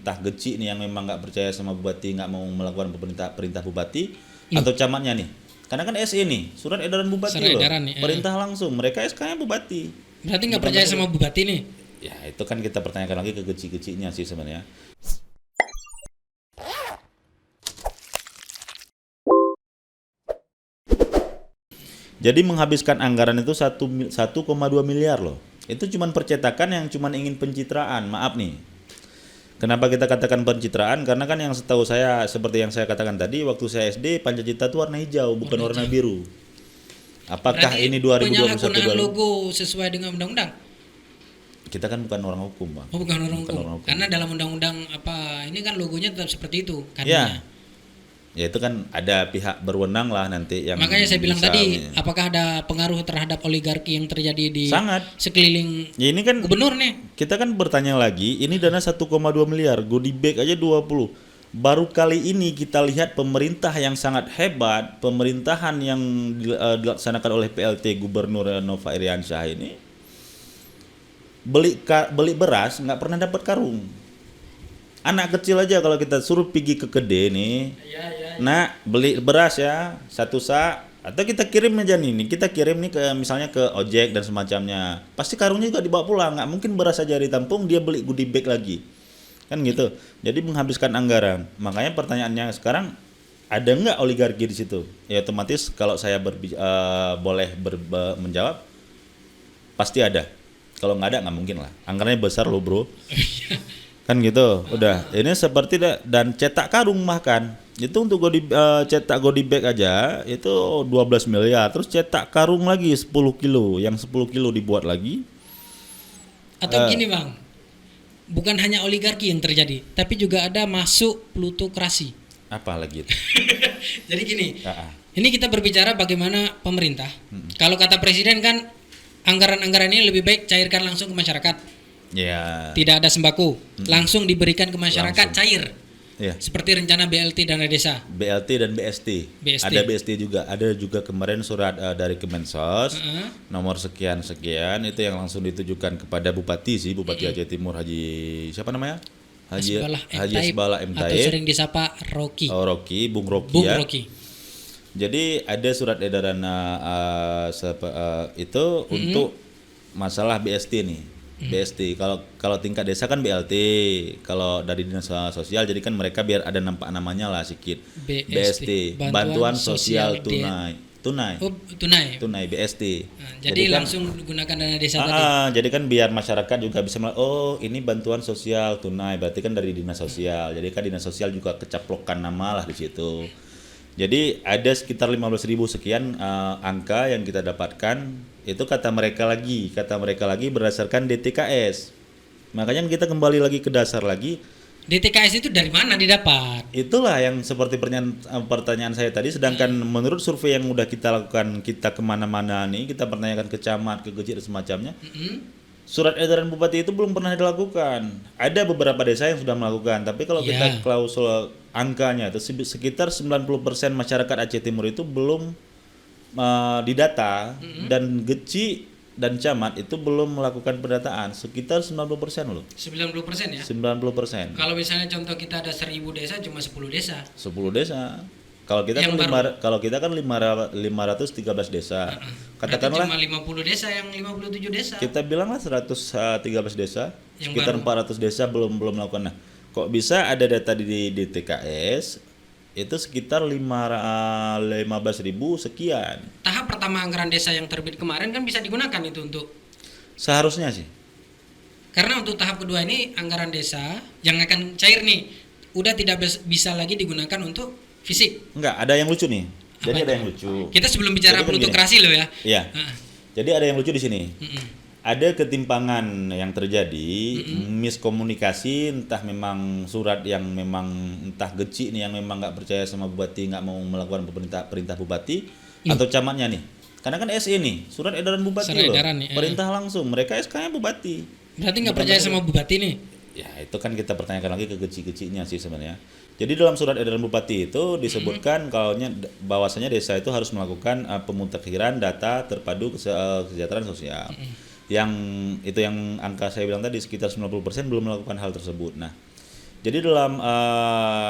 entah Geci nih yang memang nggak percaya sama bupati, nggak mau melakukan perintah bupati, atau camatnya nih. Karena kan SE nih, surat edaran bupati Surat loh, edaran nih, perintah langsung. Mereka SK-nya bupati. Berarti nggak Bukan percaya kasih. sama bupati nih? Ya itu kan kita pertanyakan lagi ke Geci-Gecinya sih sebenarnya. Jadi menghabiskan anggaran itu 1,2 miliar loh. Itu cuman percetakan yang cuman ingin pencitraan. Maaf nih. Kenapa kita katakan pencitraan? Karena kan yang setahu saya, seperti yang saya katakan tadi, waktu saya SD Pancasila itu warna hijau, bukan warna biru. Apakah Berarti ini 2021 penyalahgunaan logo sesuai dengan undang-undang? Kita kan bukan orang hukum, Bang. Oh, bukan orang Bukan hukum. orang hukum. Karena dalam undang-undang apa ini kan logonya tetap seperti itu Ya, katanya. ya itu kan ada pihak berwenang lah nanti yang Makanya saya bilang bisa tadi, apakah ada pengaruh terhadap oligarki yang terjadi di sangat. sekeliling Ya ini kan gubernur nih? kita kan bertanya lagi, ini dana 1,2 miliar, goodie bag aja 20. Baru kali ini kita lihat pemerintah yang sangat hebat, pemerintahan yang dilaksanakan oleh PLT Gubernur Nova Iriansyah ini beli beras nggak pernah dapat karung. Anak kecil aja kalau kita suruh pergi ke kedai nih, nah beli beras ya satu sak, atau kita kirim aja nih, kita kirim nih ke misalnya ke ojek dan semacamnya, pasti karungnya juga dibawa pulang, nggak mungkin beras aja ditampung dia beli goodie bag lagi, kan gitu. Jadi menghabiskan anggaran. Makanya pertanyaannya sekarang, ada nggak oligarki di situ? Ya otomatis kalau saya boleh menjawab, pasti ada. Kalau nggak ada nggak mungkin lah, anggarannya besar loh bro. Kan gitu. Udah, ini seperti dan cetak karung bahkan. Itu untuk cetak goodie bag aja itu 12 miliar. Terus cetak karung lagi 10 kilo, yang 10 kilo dibuat lagi. Atau gini bang, bukan hanya oligarki yang terjadi, tapi juga ada masuk plutokrasi. Apa lagi itu? Jadi gini, Ah, ah. ini kita berbicara bagaimana pemerintah. Kalau kata presiden kan anggaran-anggaran ini lebih baik cairkan langsung ke masyarakat. Ya. Tidak ada sembako, langsung diberikan ke masyarakat Langsung. cair. Ya. Seperti rencana BLT dana desa. BLT dan BST. BST. Ada BST juga. Ada juga kemarin surat dari Kemensos nomor sekian itu yang langsung ditujukan kepada Bupati sih, Bupati Aceh Timur Haji siapa namanya? Haji Asbala M. Atau Taib. sering disapa Rocky. Oh, Rocky, Bung Rocky Bung ya. Rocky. Jadi ada surat edaran itu untuk masalah BST nih. BST kalau tingkat desa kan BLT, kalau dari dinas sosial jadi kan mereka biar ada nampak namanya lah sedikit. BST, bantuan sosial tunai. Oh, tunai. Tunai BST. Nah, jadi kan, langsung digunakan dana desa tadi. jadi kan biar masyarakat juga bisa oh ini bantuan sosial tunai, berarti kan dari dinas sosial. Jadi kan dinas sosial juga kecaplokan nama lah di situ. Jadi ada sekitar 15.000 sekian angka yang kita dapatkan. Itu kata mereka lagi berdasarkan DTKS. Makanya kita kembali lagi ke dasar lagi. DTKS itu dari mana didapat? Itulah yang seperti pertanyaan saya tadi. Sedangkan menurut survei yang udah kita lakukan, kita kemana-mana nih, kita pertanyakan ke camat, ke Geci dan semacamnya. Surat edaran bupati itu belum pernah dilakukan. Ada beberapa desa yang sudah melakukan, tapi kalau kita klausul angkanya itu sekitar 90% masyarakat Aceh Timur itu belum didata, dan Geci dan camat itu belum melakukan pendataan, sekitar 90% loh. 90% ya? 90%. Kalau misalnya contoh kita ada 1000 desa, cuma 10 desa. 10 desa. Kalau kita Yang kan 513 desa. Katakanlah cuma 50 desa yang 57 desa. kita bilanglah 113 desa, Yang sekitar baru. 400 desa belum melakukan. Nah, kok bisa ada data di TKS itu sekitar 15.000 sekian. Tahap pertama anggaran desa yang terbit kemarin kan bisa digunakan itu untuk. Seharusnya sih. Karena untuk tahap kedua ini anggaran desa yang akan cair nih, udah tidak bisa lagi digunakan untuk fisik. Enggak, ada yang lucu nih. Jadi Apa ada itu? yang lucu. Kita sebelum bicara Jadi kan plutokrasi loh ya. Iya. Heeh. Jadi ada yang lucu di sini. Ada ketimpangan yang terjadi, miskomunikasi, entah memang surat yang memang entah Geci nih yang memang nggak percaya sama bupati, nggak mau melakukan perintah bupati, atau camatnya nih. Karena kan SE nih, surat edaran bupati Surat loh, edaran nih, perintah langsung, mereka SK-nya bupati. Berarti nggak Bukan percaya presiden. sama bupati nih? Ya itu kan kita pertanyakan lagi ke Geci-Gecinya sih sebenarnya. Jadi dalam surat edaran bupati itu disebutkan bahwasanya desa itu harus melakukan pemutakhiran data terpadu kesejahteraan sosial. Yang angka saya bilang tadi sekitar 90% belum melakukan hal tersebut. Nah, Jadi dalam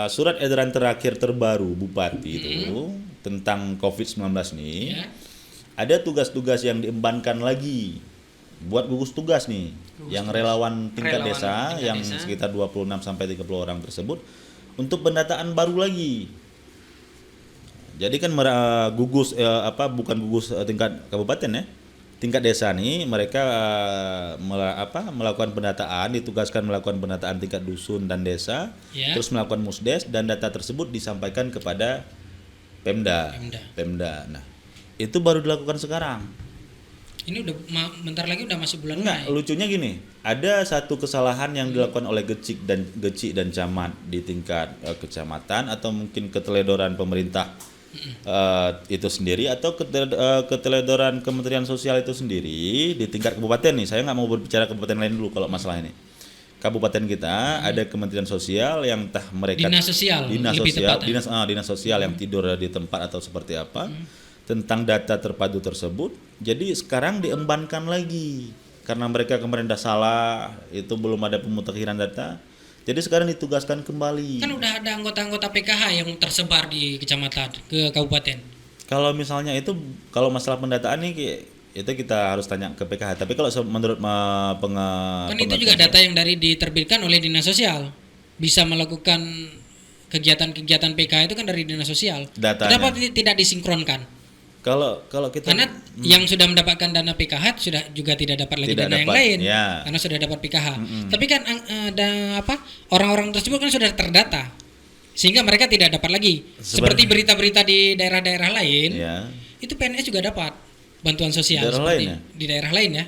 surat edaran terakhir terbaru Bupati itu tentang COVID-19 nih, Ya. ada tugas-tugas yang diembankan lagi buat gugus tugas nih, yang relawan tingkat Relawan desa tingkat yang desa. sekitar 26 sampai 30 orang tersebut untuk pendataan baru lagi. Jadi kan gugus bukan gugus tingkat kabupaten ya. Tingkat desa nih mereka melakukan pendataan, ditugaskan melakukan pendataan tingkat dusun dan desa, Ya. terus melakukan musdes dan data tersebut disampaikan kepada Pemda. Pemda. Nah, itu baru dilakukan sekarang. Ini udah bentar lagi udah masuk bulan Enggak, Mei. lucunya gini, ada satu kesalahan yang dilakukan oleh Gecik dan Camat di tingkat kecamatan atau mungkin keteledoran pemerintah itu sendiri atau keteledoran Kementerian Sosial itu sendiri di tingkat kabupaten nih. Saya nggak mau berbicara kabupaten lain dulu kalau masalah ini. Kabupaten kita ada Kementerian Sosial yang entah mereka Dinas sosial, dinas lebih sosial, tepatnya. dinas sosial yang tidur di tempat atau seperti apa tentang data terpadu tersebut. Jadi sekarang diembankan lagi karena mereka kemarin dah salah, itu belum ada pemutakhiran data. Jadi sekarang ditugaskan kembali. Kan udah ada anggota-anggota PKH yang tersebar di kecamatan ke kabupaten. Kalau misalnya itu, kalau masalah pendataan nih itu kita harus tanya ke PKH. Tapi kalau menurut Kan itu juga data yang dari diterbitkan oleh dinas sosial. Bisa melakukan kegiatan-kegiatan PKH itu kan dari dinas sosial. Datanya. Kenapa tidak disinkronkan? kalau kita Karena yang sudah mendapatkan dana PKH sudah juga tidak dapat lagi Tidak dana yang dapat, lain ya. karena sudah dapat PKH. Tapi kan orang-orang tersebut kan sudah terdata sehingga mereka tidak dapat lagi. Seperti berita-berita di daerah-daerah lain, ya, itu PNS juga dapat bantuan sosial Daerah seperti lain ya? di daerah lain ya.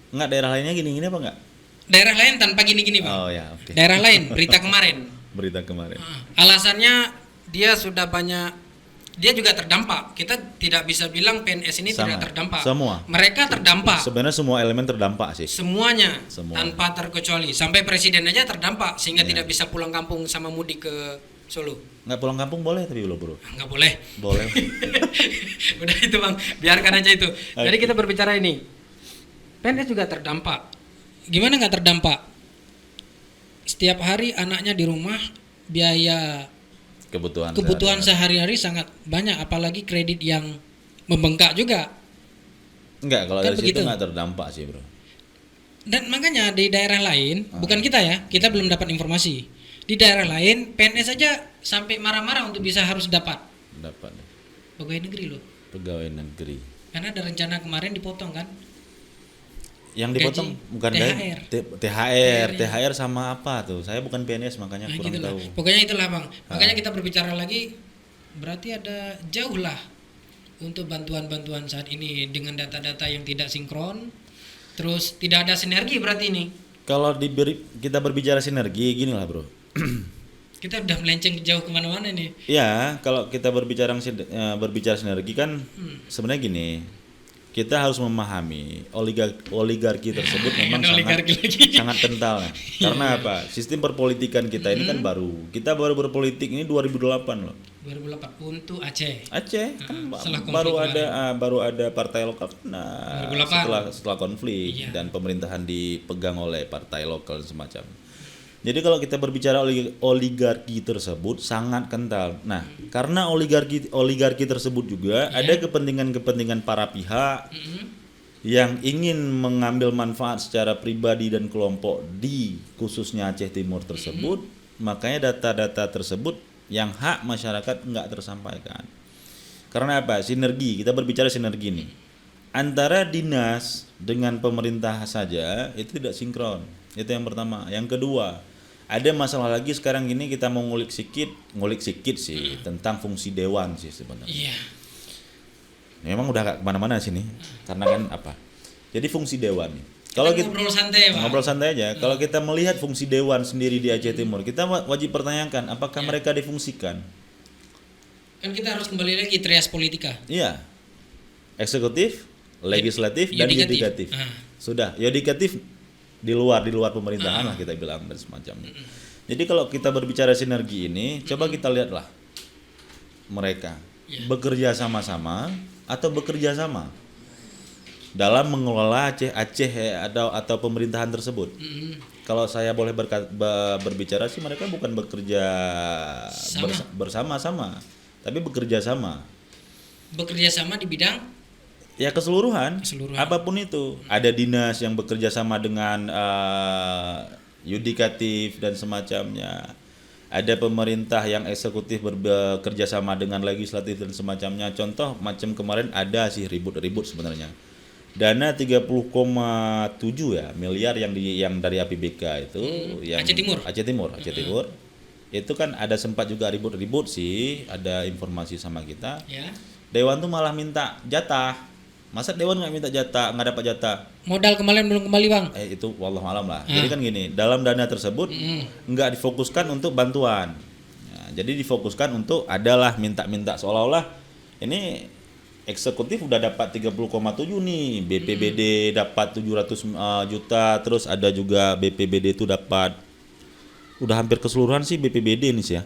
enggak daerah lainnya gini-gini apa enggak? Daerah lain tanpa gini-gini, Bang. Oh ya, oke. Daerah lain berita kemarin. Berita kemarin. Alasannya dia sudah banyak, dia juga terdampak. Kita tidak bisa bilang PNS ini Sama. tidak terdampak. Semua. Mereka terdampak. Sebenarnya semua elemen terdampak sih. Semuanya Semua. tanpa terkecuali. Sampai presiden aja terdampak sehingga Ya. tidak bisa pulang kampung sama mudik ke Solo. Nggak pulang kampung boleh tapi belum bro. Nggak boleh. Boleh. Udah itu, Bang, biarkan aja itu. Jadi kita berbicara ini. PNS juga terdampak. Gimana nggak terdampak? Setiap hari anaknya di rumah, biaya Kebutuhan sehari-hari sangat banyak, apalagi kredit yang membengkak juga. Enggak, kalau Kan dari begitu. situ nggak terdampak sih bro. Dan makanya di daerah lain, bukan kita ya, kita belum dapat informasi. Di daerah lain PNS saja sampai marah-marah untuk bisa harus dapat Dapat pegawai negeri loh. pegawai negeri. Karena ada rencana kemarin dipotong kan. Yang dipotong Gaji, bukan THR. gaji, THR sama apa tuh? Saya bukan PNS makanya Nah, kurang gitu lah. tahu. Pokoknya itulah, Bang. Makanya kita berbicara lagi, berarti ada jauh lah untuk bantuan-bantuan saat ini dengan data-data yang tidak sinkron. Terus tidak ada sinergi berarti ini. Kalau kita berbicara sinergi, gini lah bro. Kita udah melenceng jauh kemana-mana nih. Ya, kalau kita berbicara sinergi kan sebenarnya gini, kita harus memahami oligarki tersebut memang Oligarki lagi. sangat kental. Karena apa? Sistem perpolitikan kita ini kan baru. Kita baru berpolitik ini 2008 loh. 2008 untuk Aceh. Aceh kan setelah baru ada partai lokal. Nah, 2008. setelah konflik Iya. dan pemerintahan dipegang oleh partai lokal semacam. Jadi kalau kita berbicara oligarki tersebut sangat kental. Nah, karena oligarki tersebut juga ada kepentingan-kepentingan para pihak yang ingin mengambil manfaat secara pribadi dan kelompok di khususnya Aceh Timur tersebut, makanya data-data tersebut yang hak masyarakat nggak tersampaikan. Karena apa? Sinergi. Kita berbicara sinergi nih. Antara dinas dengan pemerintah saja itu tidak sinkron. Itu yang pertama. Yang kedua, ada masalah lagi sekarang ini kita mau ngulik sikit sih tentang fungsi dewan sih sebenarnya. Iya. Memang udah gak kemana-mana sini, karena kan apa? Jadi fungsi dewan nih. Kalau kita ngobrol santai, Pak. ngobrol santai aja, kalau kita melihat fungsi dewan sendiri di Aceh Timur, kita wajib pertanyakan apakah mereka difungsikan? Kan kita harus kembali lagi trias politika. Iya. Eksekutif, legislatif, dan Yudikatif. yudikatif. Ah. Sudah, yudikatif di luar pemerintahan lah kita bilang dan semacamnya. Jadi kalau kita berbicara sinergi ini, coba kita lihatlah mereka bekerja sama-sama atau bekerja sama dalam mengelola Aceh atau pemerintahan tersebut. kalau saya boleh berbicara sih, mereka bukan bekerja bersama-sama, tapi bekerja sama. Bekerja sama di bidang Ya keseluruhan. Apapun itu. Ada dinas yang bekerja sama dengan yudikatif dan semacamnya. Ada pemerintah yang eksekutif bekerja sama dengan legislatif dan semacamnya. Contoh macam kemarin ada sih ribut-ribut sebenarnya. Dana 30,7 ya miliar yang dari APBK itu yang Aceh Timur. Itu kan ada sempat juga ribut-ribut sih, ada informasi sama kita. ya. Dewan tuh malah minta jatah. Masa Dewan nggak minta jatah, nggak dapat jatah? Modal kemarin belum kembali, Bang. Itu wallahualam lah. Jadi kan gini, dalam dana tersebut nggak difokuskan untuk bantuan. Jadi difokuskan untuk adalah minta-minta, seolah-olah ini eksekutif udah dapat 30,7 nih, BPBD dapat 700 juta, terus ada juga BPBD itu dapat, udah hampir keseluruhan sih BPBD ini sih ya,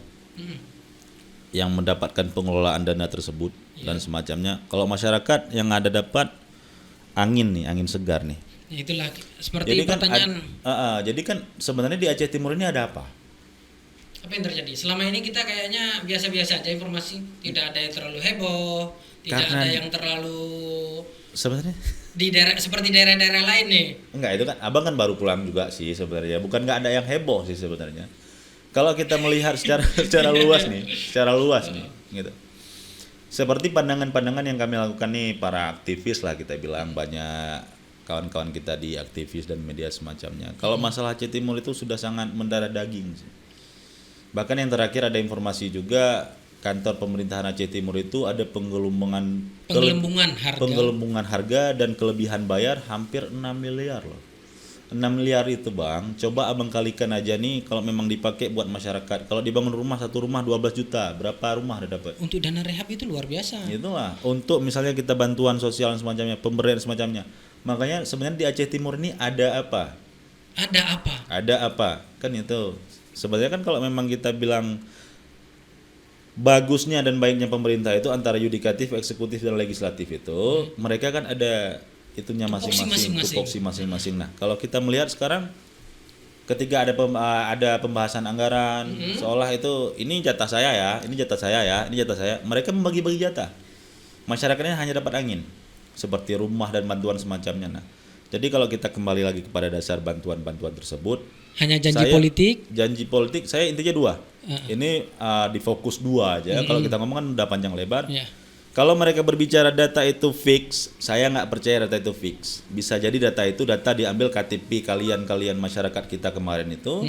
yang mendapatkan pengelolaan dana tersebut dan semacamnya. Kalau masyarakat yang ada dapat angin segar nih. Itulah seperti Jadi kan pertanyaan. jadi kan sebenarnya di Aceh Timur ini ada apa? Apa yang terjadi? Selama ini kita kayaknya biasa-biasa aja, informasi tidak ada yang terlalu heboh, tidak Karena ada yang terlalu sebenarnya di daerah seperti daerah-daerah lain nih. enggak, itu kan abang kan baru pulang juga sih sebenarnya. Bukan nggak ada yang heboh sih sebenarnya. Kalau kita melihat secara luas nih, gitu. Seperti pandangan-pandangan yang kami lakukan nih para aktivis lah, kita bilang banyak kawan-kawan kita di aktivis dan media semacamnya. Kalau masalah Aceh Timur itu sudah sangat mendarah daging sih. Bahkan yang terakhir ada informasi juga kantor pemerintahan Aceh Timur itu ada penggelembungan harga dan kelebihan bayar hampir 6 miliar loh. 6 miliar itu Bang, coba abang kalikan aja nih kalau memang dipakai buat masyarakat. Kalau dibangun rumah, satu rumah 12 juta, berapa rumah udah dapat? Untuk dana rehab itu luar biasa. Itulah, untuk misalnya kita bantuan sosial dan semacamnya, pemberian semacamnya. Makanya sebenarnya di Aceh Timur ini ada apa? Ada apa? Kan itu. Sebenarnya kan kalau memang kita bilang bagusnya dan baiknya pemerintah itu antara yudikatif, eksekutif dan legislatif itu, mereka kan ada itunya masing-masing, tupoksi masing-masing. Nah, kalau kita melihat sekarang ketika ada pembahasan anggaran, seolah itu ini jatah saya ya, ini jatah saya, mereka membagi-bagi jatah. Masyarakatnya hanya dapat angin, seperti rumah dan bantuan semacamnya. Nah, jadi kalau kita kembali lagi kepada dasar bantuan-bantuan tersebut, hanya janji politik, saya intinya dua. Ini difokus dua aja. Kalau kita ngomong kan udah panjang lebar. Kalau mereka berbicara data itu fix, saya nggak percaya data itu fix. Bisa jadi data diambil KTP kalian masyarakat kita kemarin itu,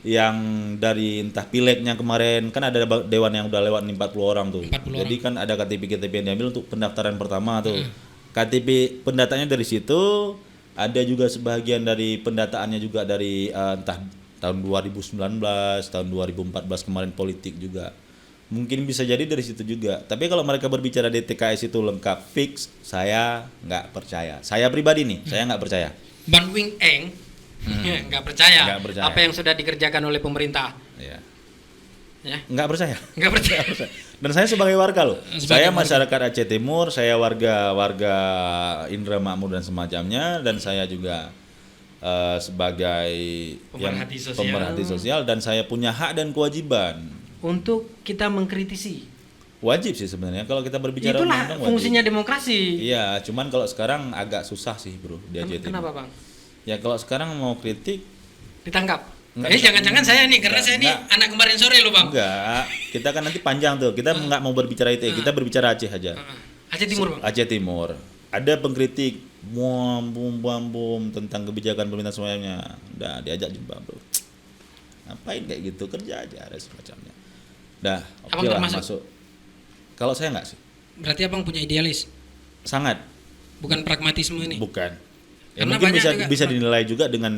yang dari entah pileknya kemarin, kan ada dewan yang udah lewat nih 40 orang tuh. Jadi kan ada KTP yang diambil untuk pendaftaran pertama tuh. KTP pendataannya dari situ. Ada juga sebagian dari pendataannya juga dari entah tahun 2019, tahun 2014 kemarin politik juga. Mungkin bisa jadi dari situ juga. Tapi kalau mereka berbicara DTKS itu lengkap fix, saya nggak percaya. Saya pribadi nih, saya nggak percaya. Ban Wing Eng nggak percaya apa yang sudah dikerjakan oleh pemerintah. Ya. Nggak percaya. Dan saya sebagai warga loh. Saya masyarakat Aceh Timur, saya warga Indra Makmur dan semacamnya, dan saya juga sebagai pemerhati sosial, dan saya punya hak dan kewajiban untuk kita mengkritisi. Wajib sih sebenarnya kalau kita berbicara itulah fungsinya demokrasi. Iya, cuman kalau sekarang agak susah sih bro di Aceh Timur. Kenapa Bang? Ya kalau sekarang mau kritik ditangkap. Jangan-jangan saya nih, karena saya ini anak kemarin sore loh Bang. Enggak, kita kan nanti panjang tuh. Kita nggak mau berbicara itu, kita berbicara Aceh aja. Aceh Timur Bang. Aceh Timur. Ada pengkritik bum tentang kebijakan pemerintah semuanya. Udah diajak jumpa bro. Ngapain kayak gitu, kerja aja ada semacamnya. Dah, oke lah masuk. Kalau saya nggak sih. Berarti Abang punya idealis? Sangat. Bukan pragmatisme ini? Bukan. Ya, mungkin bisa dinilai juga dengan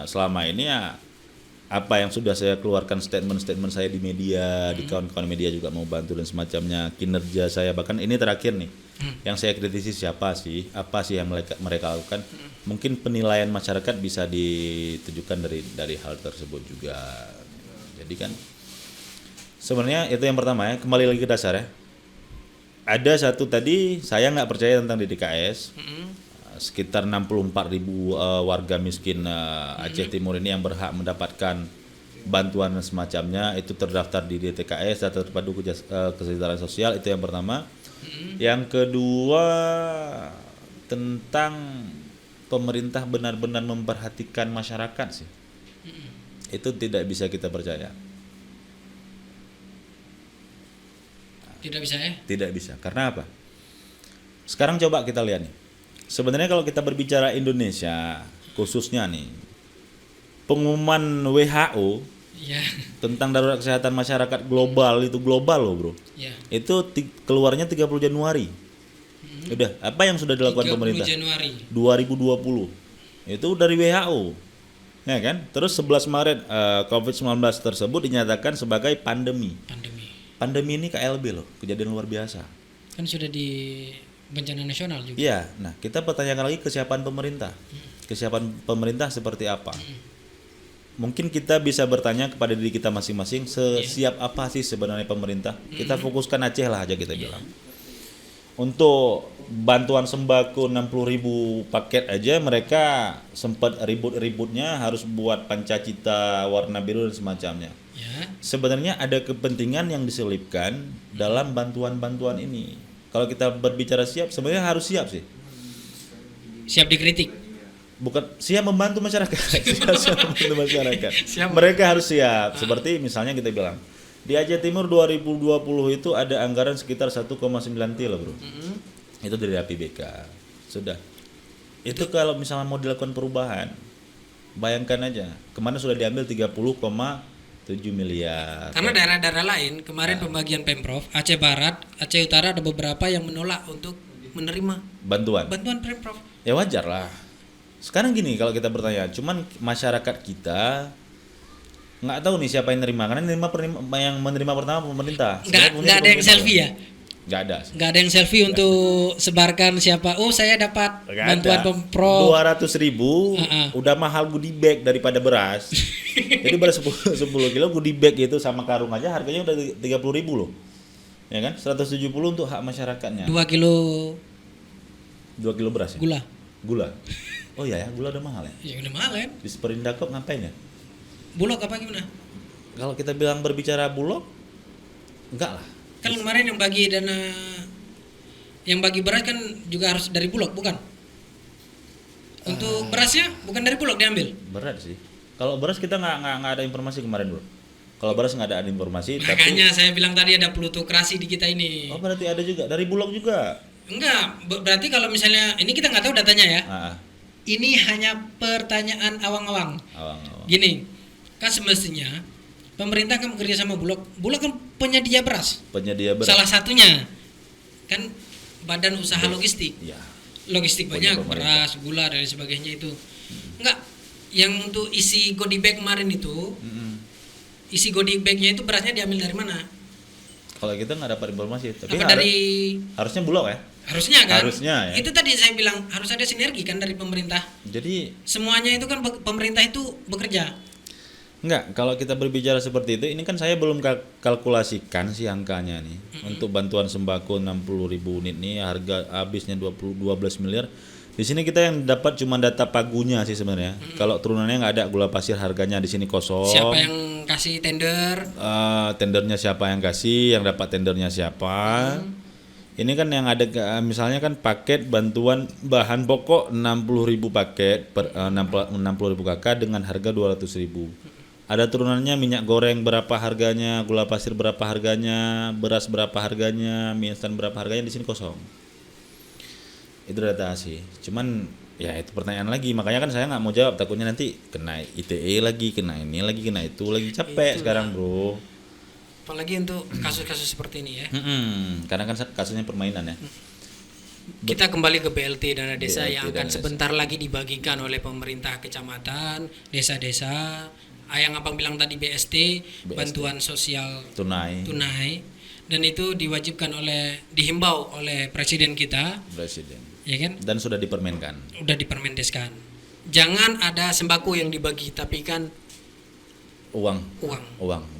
selama ini ya apa yang sudah saya keluarkan, statement saya di media, di kawan-kawan media juga mau bantu dan semacamnya, kinerja saya, bahkan ini terakhir nih yang saya kritisi apa sih yang mereka lakukan. Mungkin penilaian masyarakat bisa ditujukan dari hal tersebut juga. Jadi kan sebenarnya itu yang pertama ya, kembali lagi ke dasar ya. Ada satu tadi, saya nggak percaya tentang DTKS. sekitar 64.000 warga miskin Aceh Timur ini yang berhak mendapatkan bantuan semacamnya, itu terdaftar di DTKS, Data Terpadu Kesejahteraan Sosial, itu yang pertama. Yang kedua, tentang pemerintah benar-benar memperhatikan masyarakat sih. Itu tidak bisa kita percaya. Tidak bisa ya? Tidak bisa. Karena apa? Sekarang coba kita lihat nih. Sebenarnya kalau kita berbicara Indonesia, khususnya nih, pengumuman WHO Ya. tentang darurat kesehatan masyarakat global, itu global loh bro. Ya. Itu keluarnya 30 Januari. Udah, apa yang sudah dilakukan 30 pemerintah? Januari. 2020. Itu dari WHO. Ya kan? Terus 11 Maret COVID-19 tersebut dinyatakan sebagai pandemi. Pandemi ini KLB loh, kejadian luar biasa. Kan sudah di bencana nasional juga. Iya, nah kita pertanyakan lagi kesiapan pemerintah. Kesiapan pemerintah seperti apa? Mungkin kita bisa bertanya kepada diri kita masing-masing, sesiap apa sih sebenarnya pemerintah? Kita fokuskan Aceh lah aja kita bilang. Untuk bantuan sembako 60.000 paket aja mereka sempat ribut-ributnya harus buat pancacita warna biru dan semacamnya. Ya. Sebenarnya ada kepentingan yang diselipkan dalam bantuan-bantuan ini. Kalau kita berbicara siap, sebenarnya harus siap sih. Siap dikritik. Bukan siap membantu masyarakat. Siap membantu masyarakat. Siap. Mereka harus siap. Seperti misalnya kita bilang di Aceh Timur 2020 itu ada anggaran sekitar 1,9 triliun bro. Itu dari APBK. Sudah. Itu kalau misalnya mau dilakukan perubahan, bayangkan aja kemana sudah diambil 30,7 miliar. Karena daerah-daerah lain kemarin pembagian Pemprov Aceh Barat, Aceh Utara ada beberapa yang menolak untuk menerima bantuan Pemprov. Ya wajar lah. Sekarang gini, kalau kita bertanya, cuman masyarakat kita nggak tahu nih siapa yang nerima, karena yang menerima pertama pemerintah. Nggak ada yang selfie ya? Nggak ada. Nggak ada yang selfie untuk sebarkan siapa. Oh saya dapat bantuan Pemprov 200.000 udah mahal goodie bag daripada beras. Jadi beras 10 kilo goodie bag itu sama karung aja harganya udah 30.000 loh. Ya kan? 170 untuk hak masyarakatnya. 2 kilo beras ya? Gula. Oh iya ya, gula udah mahal ya? Ya udah mahal kan? Di Perindakop ngapain ya? Bulog apa gimana? Kalau kita bilang berbicara Bulog, enggak lah. Kan kemarin yang bagi beras kan juga harus dari Bulog bukan? Untuk berasnya bukan dari Bulog diambil? Berat sih. Kalau beras kita nggak ada informasi kemarin bro. Kalau beras nggak ada informasi. Makanya saya bilang tadi ada plutokrasi di kita ini. Oh berarti ada juga dari Bulog juga? Enggak, berarti kalau misalnya ini kita nggak tahu datanya ya. Ini hanya pertanyaan awang-awang. Gini, kan semestinya pemerintah kan bekerja sama Bulog. Bulog kan penyedia beras. Salah satunya kan badan usaha logistik. Ya. Logistik banyak, beras, gula dan sebagainya itu. Enggak, yang untuk isi goodie bag kemarin itu, isi goodie bagnya itu berasnya diambil dari mana? Kalau kita nggak dapat informasi, tapi harusnya Bulog ya. Harusnya kan? Harusnya ya. Itu tadi saya bilang harus ada sinergi kan dari pemerintah. Jadi semuanya itu kan pemerintah itu bekerja. Enggak, kalau kita berbicara seperti itu, ini kan saya belum kalkulasikan sih angkanya nih. Untuk bantuan sembako 60.000 unit nih harga habisnya 12 miliar. Di sini kita yang dapat cuma data pagunya sih sebenarnya. Kalau turunannya nggak ada, gula pasir harganya di sini kosong. Siapa yang kasih tender? Tendernya siapa yang kasih, yang dapat tendernya siapa. Ini kan yang ada misalnya kan paket bantuan bahan pokok 60.000 paket per 60.000 KK dengan harga 200.000. Ada turunannya minyak goreng berapa harganya, gula pasir berapa harganya, beras berapa harganya, mie instan berapa harganya, di sini kosong. Itu data sih. Cuman ya itu pertanyaan lagi, makanya kan saya nggak mau jawab, takutnya nanti kena ITE lagi, kena ini lagi, kena itu lagi, capek sekarang bro. Apalagi untuk kasus-kasus seperti ini ya. Karena kan kasusnya permainan ya. Kita kembali ke BLT dana desa yang akan sebentar lagi dibagikan oleh pemerintah kecamatan, desa-desa. Yang abang bilang tadi BST, bantuan sosial tunai, dan itu diwajibkan dihimbau oleh presiden kita, ya kan? Dan sudah dipermenkan. Udah dipermendeskan. Jangan ada sembako yang dibagi, tapi kan uang.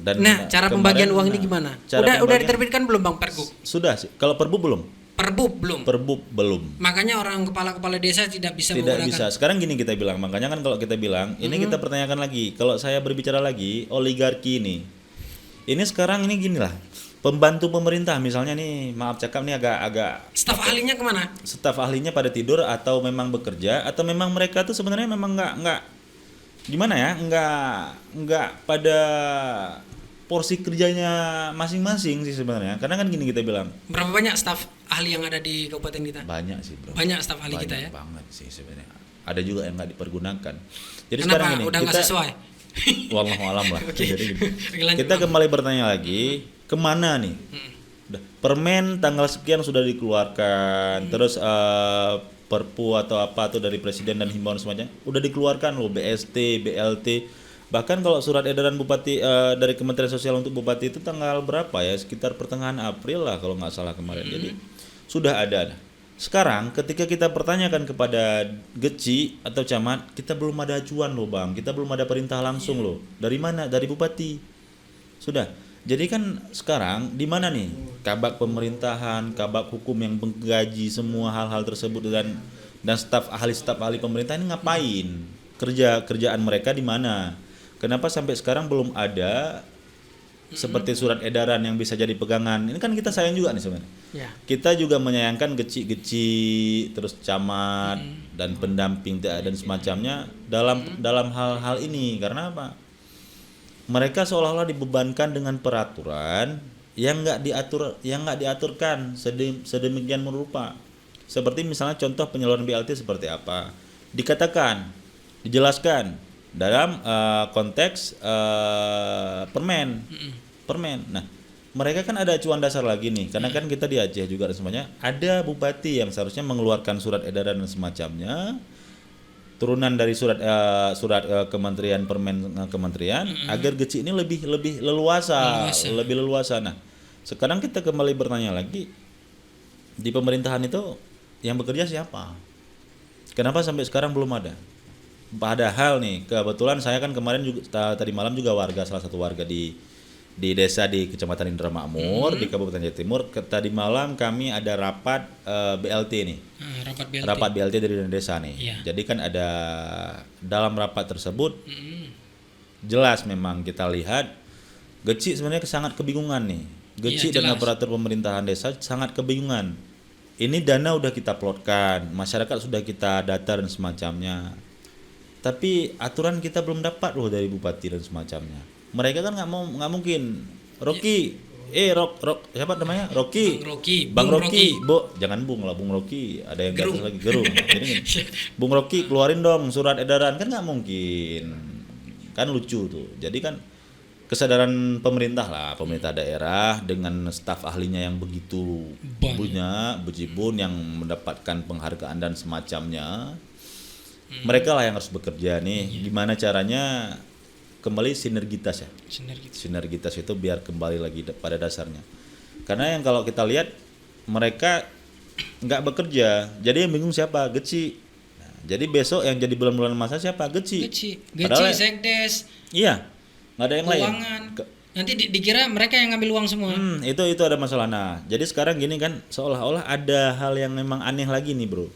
Dan cara pembagian uang ini gimana? Udah diterbitkan belum Bang Pergub? Sudah sih. Kalau Perbu belum? Perbub belum. Perbub belum. Makanya orang kepala-kepala desa tidak bisa Tidak menggunakan. bisa. Sekarang gini kita bilang, makanya kan kalau kita bilang, ini kita pertanyakan lagi. Kalau saya berbicara lagi, oligarki ini sekarang ini gini lah. Pembantu pemerintah misalnya nih, maaf cakap nih agak Staf ahlinya kemana? staf ahlinya pada tidur atau memang bekerja atau memang mereka tuh sebenarnya memang nggak gimana ya, nggak pada porsi kerjanya masing-masing sih sebenarnya. Karena kan gini kita bilang, Berapa banyak staf ahli yang ada di kabupaten kita? banyak sih bro. Banyak staf ahli kita ya. Banyak banget sih sebenarnya. Ada juga yang nggak dipergunakan. Jadi Kenapa sekarang ini udah nggak kita sesuai? wallahu alam lah. Oke. Jadi gini, Oke, lanjut, kita Bang. kembali bertanya lagi, kemana nih? Udah, permen tanggal sekian sudah dikeluarkan, terus perpu atau apa tuh dari presiden dan himbauan semacamnya udah dikeluarkan loh, BST, BLT. Bahkan kalau surat edaran bupati dari Kementerian Sosial untuk bupati itu tanggal berapa ya? Sekitar pertengahan April lah kalau nggak salah kemarin. Jadi sudah ada. Sekarang ketika kita pertanyakan kepada Geci atau camat, kita belum ada acuan loh bang, kita belum ada perintah langsung loh. Dari mana? Dari bupati. Sudah. Jadi kan sekarang di mana nih kabak pemerintahan, kabak hukum yang menggaji semua hal-hal tersebut dan staf ahli pemerintah ini ngapain? Kerjaan mereka di mana? Kenapa sampai sekarang belum ada seperti surat edaran yang bisa jadi pegangan? Ini kan kita sayang juga nih sebenarnya. Ya. Kita juga menyayangkan geci terus camat dan pendamping dan semacamnya dalam hal-hal ini. Karena apa? Mereka seolah-olah dibebankan dengan peraturan yang nggak diaturkan sedemikian rupa. Seperti misalnya contoh penyaluran BLT seperti apa? Dikatakan, dijelaskan dalam konteks permen. Nah, mereka kan ada acuan dasar lagi nih, karena kan kita di Aceh juga dan semuanya ada bupati yang seharusnya mengeluarkan surat edaran dan semacamnya, turunan dari surat kementerian kementerian agar Geci ini lebih leluasa. Nah, sekarang kita kembali bertanya lagi, di pemerintahan itu yang bekerja siapa? Kenapa sampai sekarang belum ada? Padahal nih, kebetulan saya kan kemarin juga tadi malam juga salah satu warga di desa di Kecamatan Indra Makmur di Kabupaten Jawa Timur. Tadi malam kami ada rapat BLT nih. Rapat BLT dari desa nih. Iya. Jadi kan ada dalam rapat tersebut jelas memang kita lihat Geci sebenarnya sangat kebingungan nih. Geci Iya, dengan jelas. aparatur pemerintahan desa sangat kebingungan. Ini dana udah kita plotkan, masyarakat sudah kita data dan semacamnya. Tapi aturan kita belum dapat loh dari bupati dan semacamnya. Mereka kan nggak mungkin. Rocky, siapa namanya? Rocky. Bang Rocky. Jangan Bung lah, Bung Rocky. Ada yang Gerung. gatas lagi, Gerung. Jadi gini, Bung Rocky keluarin dong surat edaran, kan nggak mungkin. Kan lucu tuh. Jadi kan kesadaran pemerintah daerah dengan staf ahlinya yang begitu Banyak. bejibun yang mendapatkan penghargaan dan semacamnya. Mereka lah yang harus bekerja nih. Gimana caranya kembali sinergitas ya. Sinergitas itu biar kembali lagi pada dasarnya. Karena yang kalau kita lihat mereka nggak bekerja, jadi yang bingung siapa? Geci. Nah, jadi besok yang jadi bulan-bulan masa siapa? Geci. Padahal Sekdes, iya, nggak ada yang lain. keuangan. Nanti dikira mereka yang ngambil uang semua. Itu ada masalah. Nah, jadi sekarang gini kan seolah-olah ada hal yang memang aneh lagi nih bro.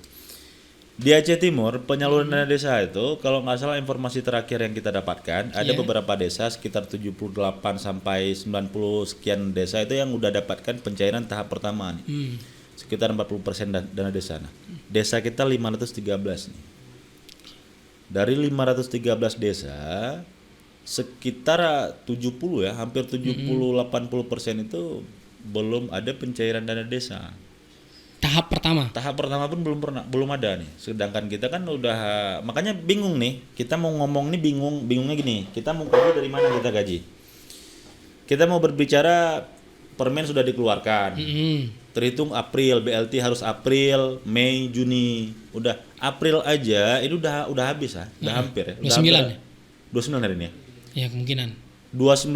Di Aceh Timur penyaluran dana desa itu kalau nggak salah informasi terakhir yang kita dapatkan ada beberapa desa sekitar 78 sampai 90 sekian desa itu yang udah dapatkan pencairan tahap pertama nih. Sekitar 40% dana desa. Nah, desa kita 513 nih. Dari 513 desa sekitar 70 ya, hampir 70-80% itu belum ada pencairan dana desa. Tahap pertama pun belum ada nih. Sedangkan kita kan udah, makanya bingung nih. Kita mau ngomong nih bingungnya gini. Kita mau gaji dari mana kita gaji? Kita mau berbicara permen sudah dikeluarkan. Terhitung April, BLT harus April, Mei, Juni. Udah April aja ini udah habis ya. Udah hampir ya. 29 hari ini ya. Ya kemungkinan. 29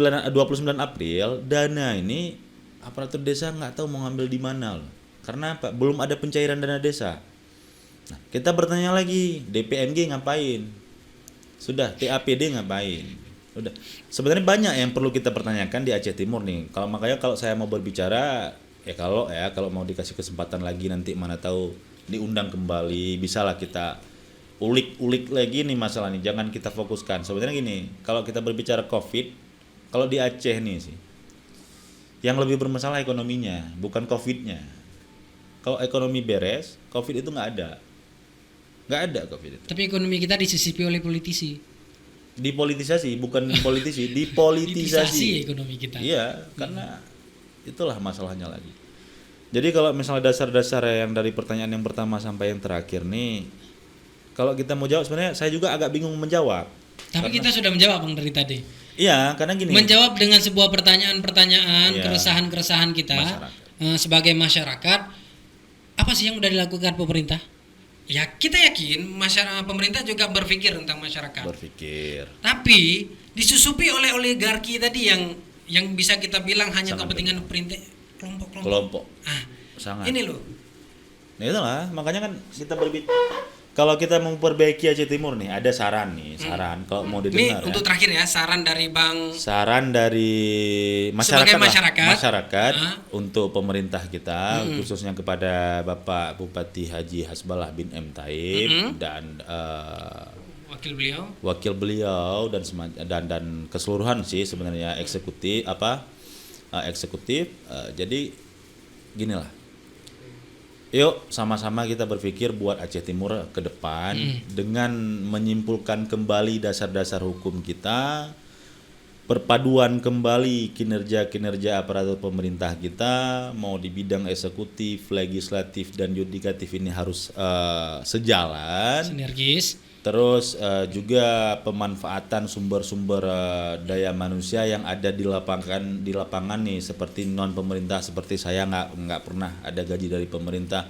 April dana ini aparatur desa nggak tahu mau ngambil di mana loh. Karena apa? Belum ada pencairan dana desa. Nah, kita bertanya lagi, DPMG ngapain? Sudah, TAPD ngapain? Udah. Sebenarnya banyak yang perlu kita pertanyakan di Aceh Timur nih. Makanya kalau saya mau berbicara kalau mau dikasih kesempatan lagi nanti mana tahu diundang kembali, bisalah kita ulik-ulik lagi nih masalah nih. Jangan kita fokuskan. Sebenarnya gini, kalau kita berbicara COVID, kalau di Aceh nih sih, yang lebih bermasalah ekonominya, bukan COVID-nya. Kalau ekonomi beres, COVID itu nggak ada COVID itu. Tapi ekonomi kita disisipi oleh politisi. Dipolitisasi, bukan politisi, Politisasi ekonomi kita. Iya, karena itulah masalahnya lagi. Jadi kalau misalnya dasar-dasar yang dari pertanyaan yang pertama sampai yang terakhir nih, kalau kita mau jawab sebenarnya saya juga agak bingung menjawab. Tapi kita sudah menjawab Bang dari tadi. Iya, karena gini. Menjawab dengan sebuah pertanyaan-pertanyaan, Iya. keresahan-keresahan kita sebagai masyarakat. Apa sih yang udah dilakukan pemerintah? Ya kita yakin pemerintah juga berpikir tentang masyarakat. Berpikir. Tapi disusupi oleh oligarki tadi yang bisa kita bilang hanya Sangat kepentingan perintah kelompok-kelompok. Kelompok. Ah, Sangat. ini loh. Nah itulah, makanya kan kita kalau kita mau perbaiki Aceh Timur nih, ada saran kalau mau Ini didengar untuk ya. terakhir ya, saran dari Bang Saran dari Sebagai masyarakat, masyarakat. untuk pemerintah kita, khususnya kepada Bapak Bupati Haji Hasbalah bin M Taib dan wakil beliau dan keseluruhan sih sebenarnya eksekutif jadi ginilah, yuk sama-sama kita berpikir buat Aceh Timur ke depan dengan menyimpulkan kembali dasar-dasar hukum kita, perpaduan kembali kinerja aparatur pemerintah kita, mau di bidang eksekutif, legislatif dan yudikatif ini harus sejalan. sinergis. Terus juga pemanfaatan sumber-sumber daya manusia yang ada di lapangan nih, seperti non pemerintah seperti saya nggak pernah ada gaji dari pemerintah.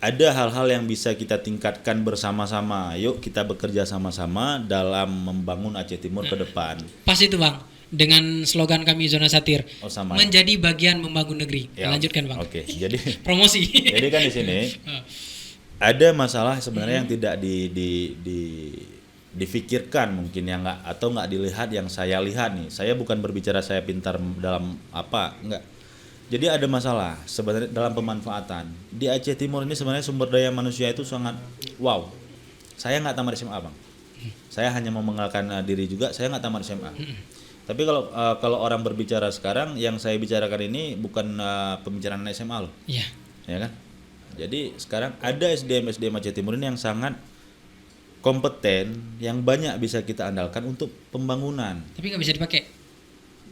Ada hal-hal yang bisa kita tingkatkan bersama-sama. Yuk kita bekerja sama-sama dalam membangun Aceh Timur ke depan. Pas itu Bang, dengan slogan kami Zona Satir, Sama. menjadi bagian membangun negeri. Ya, Lanjutkan Bang. Oke, jadi Promosi. jadi kan di sini ada masalah sebenarnya yang tidak difikirkan mungkin yang nggak dilihat, yang saya lihat nih. Saya bukan berbicara saya pintar dalam apa, enggak. Jadi ada masalah sebenarnya dalam pemanfaatan. Di Aceh Timur ini sebenarnya sumber daya manusia itu sangat wow. Saya nggak tamat SMA, Bang. Saya hanya mau mengenalkan diri juga, saya nggak tamat SMA. Tapi kalau orang berbicara sekarang, yang saya bicarakan ini bukan pembicaraan SMA loh. Iya. Ya kan? Jadi sekarang ada SDM Aceh Timur ini yang sangat kompeten, yang banyak bisa kita andalkan untuk pembangunan. Tapi nggak bisa dipakai.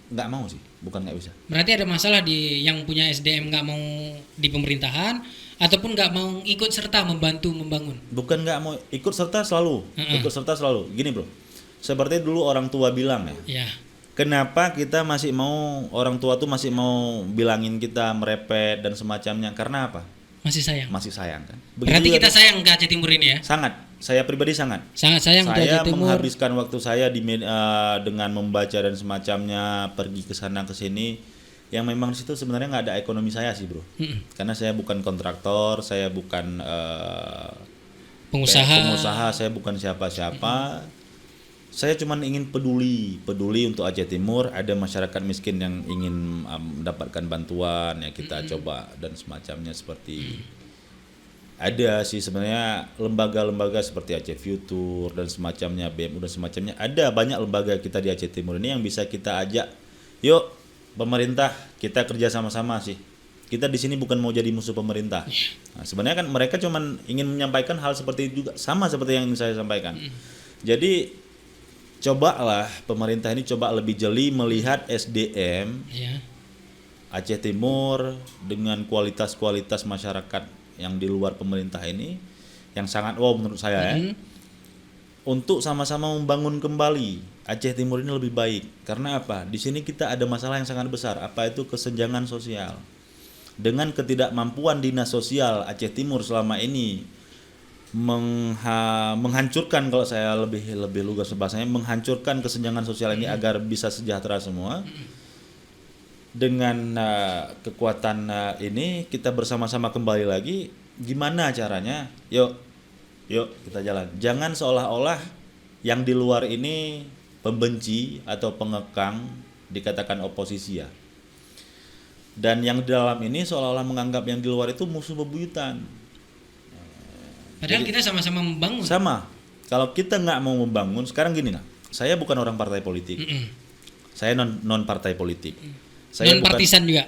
Nggak mau sih, bukan nggak bisa. Berarti ada masalah di yang punya SDM nggak mau di pemerintahan ataupun nggak mau ikut serta membantu membangun. Bukan nggak mau ikut serta selalu, Gini bro, seperti dulu orang tua bilang ya. Ya. Kenapa kita orang tua tuh masih mau bilangin kita merepet dan semacamnya? Karena apa? Masih sayang. Masih sayang kan. Berarti kita sayang ke Aceh Timur ini ya? Sangat. Saya pribadi sangat. Sangat sayang ke Saya Aceh Timur. menghabiskan waktu saya dengan membaca dan semacamnya, pergi ke sana ke sini. Yang memang di situ sebenarnya nggak ada ekonomi saya sih bro. Karena saya bukan kontraktor, saya bukan pengusaha, saya bukan siapa-siapa. Saya cuma ingin peduli untuk Aceh Timur. Ada masyarakat miskin yang ingin mendapatkan bantuan, ya kita coba dan semacamnya seperti ada sih sebenarnya lembaga-lembaga seperti Aceh Future dan semacamnya, BMU dan semacamnya. Ada banyak lembaga kita di Aceh Timur ini yang bisa kita ajak. Yuk pemerintah, kita kerja sama-sama sih. Kita di sini bukan mau jadi musuh pemerintah. Nah, sebenarnya kan mereka cuma ingin menyampaikan hal seperti itu juga, sama seperti yang saya sampaikan. Jadi cobalah pemerintah ini lebih jeli melihat SDM Aceh Timur dengan kualitas masyarakat yang di luar pemerintah ini yang sangat wow menurut saya ya. Untuk sama-sama membangun kembali Aceh Timur ini lebih baik. Karena apa? Di sini kita ada masalah yang sangat besar, apa itu kesenjangan sosial. Dengan ketidakmampuan dinas sosial Aceh Timur selama ini menghancurkan, kalau saya lebih lugas bahasanya, menghancurkan kesenjangan sosial ini agar bisa sejahtera semua. Dengan kekuatan ini kita bersama-sama kembali lagi. Gimana caranya? Yuk kita jalan. Jangan seolah-olah yang di luar ini pembenci atau pengekang, dikatakan oposisi ya. Dan yang di dalam ini seolah-olah menganggap yang di luar itu musuh bebuyutan. Padahal kita sama-sama membangun. Sama. Kalau kita nggak mau membangun, sekarang gini nah, saya bukan orang partai politik. Saya non partai politik. Saya Non partisan juga.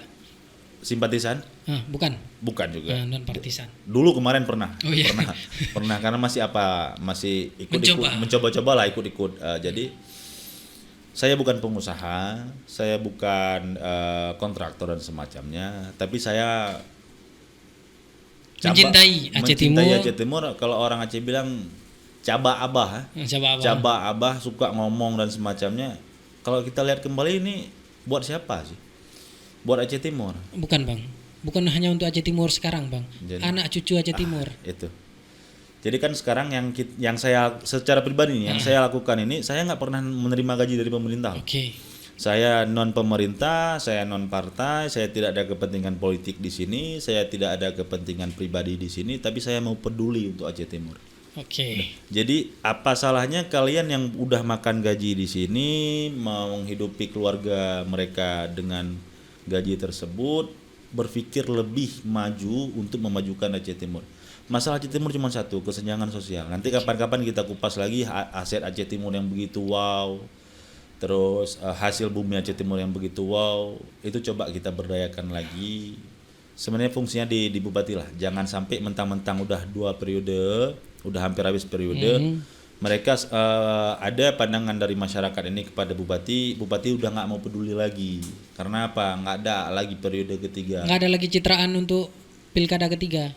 Simpatisan? Bukan. Bukan juga. Non partisan. Dulu kemarin pernah. Oh, iya. Pernah karena masih mencoba-coba lah ikut. Jadi saya bukan pengusaha, saya bukan kontraktor dan semacamnya, tapi saya mencintai Aceh Timur. Kalau orang Aceh bilang caba abah, suka ngomong dan semacamnya. Kalau kita lihat kembali ini buat siapa sih? Buat Aceh Timur. Bukan Bang, bukan hanya untuk Aceh Timur sekarang Bang. Jadi, anak cucu Aceh Timur. Itu. Jadi kan sekarang yang saya secara pribadi yang saya lakukan ini, saya nggak pernah menerima gaji dari pemerintah. Oke. Saya non pemerintah, saya non partai, saya tidak ada kepentingan politik di sini, saya tidak ada kepentingan pribadi di sini, tapi saya mau peduli untuk Aceh Timur. Oke. Jadi apa salahnya kalian yang udah makan gaji di sini mau menghidupi keluarga mereka dengan gaji tersebut berpikir lebih maju untuk memajukan Aceh Timur. Masalah Aceh Timur cuma satu, kesenjangan sosial. Nanti kapan-kapan kita kupas lagi aset Aceh Timur yang begitu wow. Terus hasil bumi Aceh Timur yang begitu wow, itu coba kita berdayakan lagi. Sebenarnya fungsinya di Bupati lah. Jangan sampai mentang-mentang udah 2 periode, udah hampir habis periode, mereka ada pandangan dari masyarakat ini kepada Bupati udah nggak mau peduli lagi. Karena apa? Nggak ada lagi periode ketiga. Nggak ada lagi citraan untuk pilkada ketiga.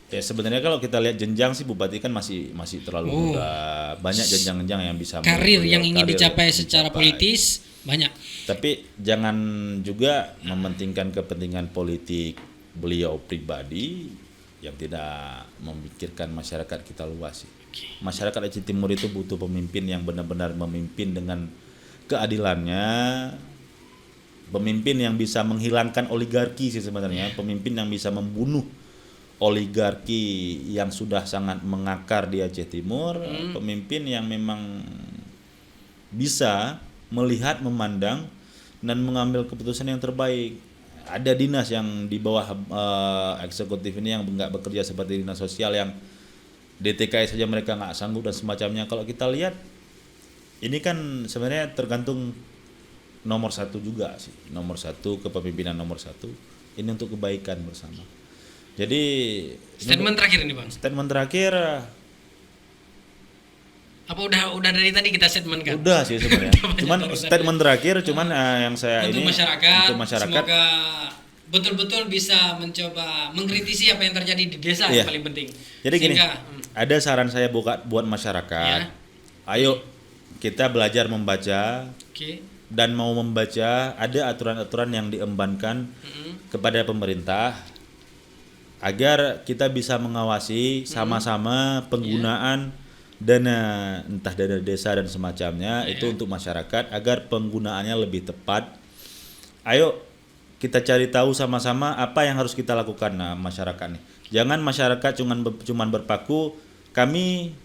Ya sebenarnya kalau kita lihat jenjang sih Bupati kan masih terlalu muda. Banyak jenjang-jenjang yang bisa karir yang ingin dicapai secara politis banyak. Tapi jangan juga mementingkan kepentingan politik beliau pribadi yang tidak memikirkan masyarakat kita luas sih. Masyarakat Aceh Timur itu butuh pemimpin yang benar-benar memimpin dengan keadilannya. Pemimpin yang bisa menghilangkan oligarki sih sebenarnya, pemimpin yang bisa membunuh oligarki yang sudah sangat mengakar di Aceh Timur, pemimpin yang memang bisa melihat, memandang dan mengambil keputusan yang terbaik. Ada dinas yang di bawah eksekutif ini yang nggak bekerja seperti dinas sosial yang DTK saja mereka nggak sanggup dan semacamnya. Kalau kita lihat ini kan sebenarnya tergantung nomor 1 juga sih, nomor 1 kepemimpinan nomor 1 ini untuk kebaikan bersama. Jadi statement terakhir ini Bang. Statement terakhir apa udah dari tadi kita statement kan? Udah sih sebenarnya. Cuman statement terakhir yang saya untuk ini masyarakat, untuk masyarakat semoga betul-betul bisa mencoba mengkritisi apa yang terjadi di desa yang paling penting. Jadi sehingga, gini, ada saran saya buat masyarakat. Ayo kita belajar membaca. Dan mau membaca ada aturan-aturan yang diembankan kepada pemerintah agar kita bisa mengawasi sama-sama penggunaan dana, entah dana desa dan semacamnya itu untuk masyarakat agar penggunaannya lebih tepat. Ayo kita cari tahu sama-sama apa yang harus kita lakukan masyarakat nih. Jangan masyarakat cuman berpaku kami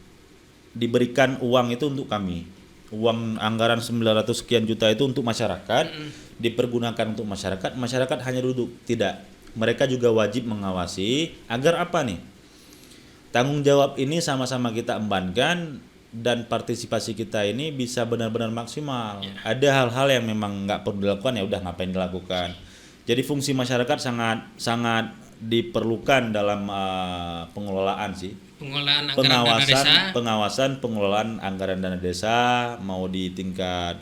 diberikan uang itu untuk kami. Uang anggaran 900 sekian juta itu untuk masyarakat, dipergunakan untuk masyarakat, masyarakat hanya duduk. Tidak. Mereka juga wajib mengawasi agar apa nih? Tanggung jawab ini sama-sama kita embankan dan partisipasi kita ini bisa benar-benar maksimal. Ada hal-hal yang memang nggak perlu dilakukan ya udah ngapain dilakukan. Jadi fungsi masyarakat sangat diperlukan dalam pengelolaan sih. Pengawasan pengelolaan anggaran dana desa mau di tingkat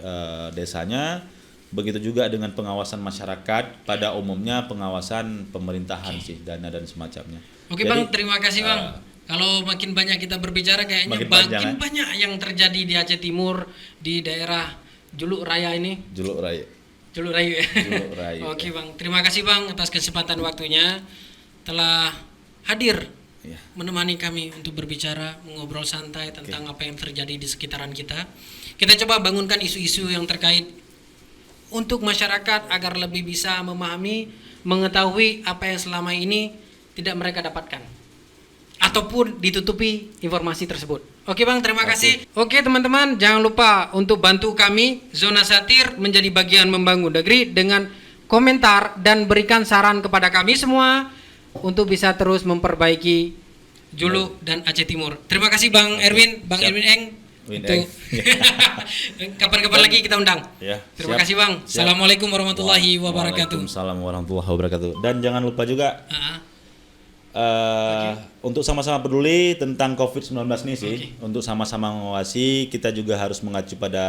desanya. Begitu juga dengan pengawasan masyarakat pada umumnya, pengawasan pemerintahan sih, dana dan semacamnya. Oke Bang, terima kasih Bang. Kalau makin banyak kita berbicara kayaknya makin banyak yang terjadi di Aceh Timur, di daerah Juluk Raya ini. Juluk Rayu ya. Juluk Rayu. Oke Bang, terima kasih Bang atas kesempatan waktunya telah hadir menemani kami untuk berbicara, mengobrol santai tentang apa yang terjadi di sekitaran kita. Kita coba bangunkan isu-isu yang terkait untuk masyarakat agar lebih bisa memahami, mengetahui apa yang selama ini tidak mereka dapatkan ataupun ditutupi informasi tersebut. Oke Bang, terima kasih. Oke teman-teman, jangan lupa untuk bantu kami Zona Satir menjadi bagian membangun negeri dengan komentar dan berikan saran kepada kami semua untuk bisa terus memperbaiki Julu dan Aceh Timur. Terima kasih Bang Erwin, Bang Siap. Erwin Eng. Win Untuk Eng. kapan-kapan lagi kita undang. Ya, Terima siap. kasih Bang. Siap. Assalamualaikum warahmatullahi wabarakatuh. Waalaikumsalam warahmatullahi wabarakatuh. Dan jangan lupa juga untuk sama-sama peduli tentang COVID-19 ini sih, untuk sama-sama mengawasi, kita juga harus mengacu pada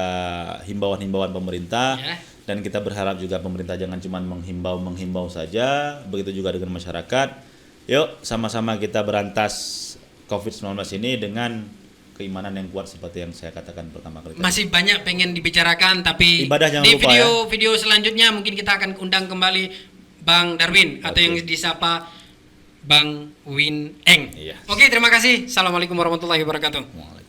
himbauan-himbauan pemerintah. Ya. Dan kita berharap juga pemerintah jangan cuma menghimbau saja, begitu juga dengan masyarakat. Yuk sama-sama kita berantas COVID-19 ini dengan keimanan yang kuat seperti yang saya katakan pertama kali. Masih banyak pengen dibicarakan, tapi Ibadah jangan di lupa video selanjutnya mungkin kita akan undang kembali Bang Darwin atau yang disapa Bang Win Eng. Iya. Oke, terima kasih. Assalamualaikum warahmatullahi wabarakatuh.